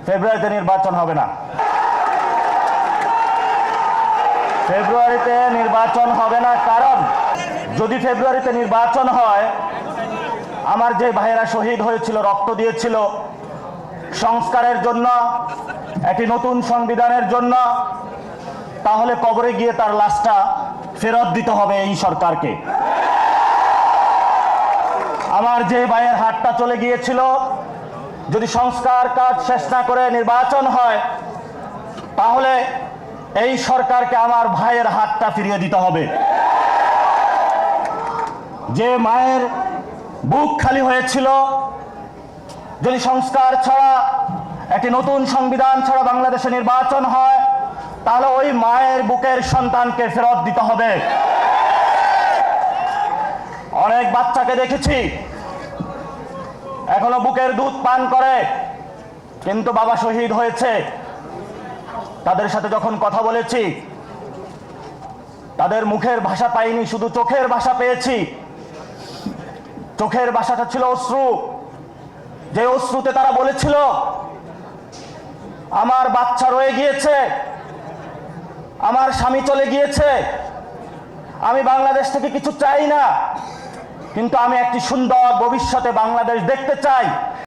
ফেব্রুয়ারিতে নির্বাচন হবে না। ফেব্রুয়ারিতে নির্বাচন হবে না, কারণ যদি ফেব্রুয়ারিতে নির্বাচন হয়, আমার যে ভাইয়েরা শহীদ হয়েছিল, রক্ত দিয়েছিল সংস্কারের জন্য, একটি নতুন সংবিধানের জন্য, তাহলে কবরে গিয়ে তার লাশটা ফেরত দিতে হবে এই সরকারকে। আমার যে ভাইয়ের হাতটা চলে গিয়েছিল, যদি সংস্কার কাজ শেষ না করে নির্বাচন হয়, তাহলে এই সরকারকে আমার ভাইয়ের হাতটা ফিরিয়ে দিতে হবে। যে মায়ের বুক খালি হয়েছিল, যদি সংস্কার ছাড়া, একটি নতুন সংবিধান ছাড়া বাংলাদেশে নির্বাচন হয়, তাহলে ওই মায়ের বুকের সন্তানকে ফেরত দিতে হবে। অনেক বাচ্চাকে দেখেছি এখনো বুকের দুধ পান করে, কিন্তু বাবা শহীদ হয়েছে। তাদের সাথে যখন কথা বলেছি, তাদের মুখের ভাষা পাইনি, শুধু চোখের ভাষা পেয়েছি। চোখের ভাষাটা ছিল অশ্রু। যে অশ্রুতে তারা বলেছিল, আমার বাচ্চা রয়ে গিয়েছে, আমার স্বামী চলে গিয়েছে, আমি বাংলাদেশ থেকে কিছু চাই না, কিন্তু আমি একটি সুন্দর ভবিষ্যতে বাংলাদেশ দেখতে চাই।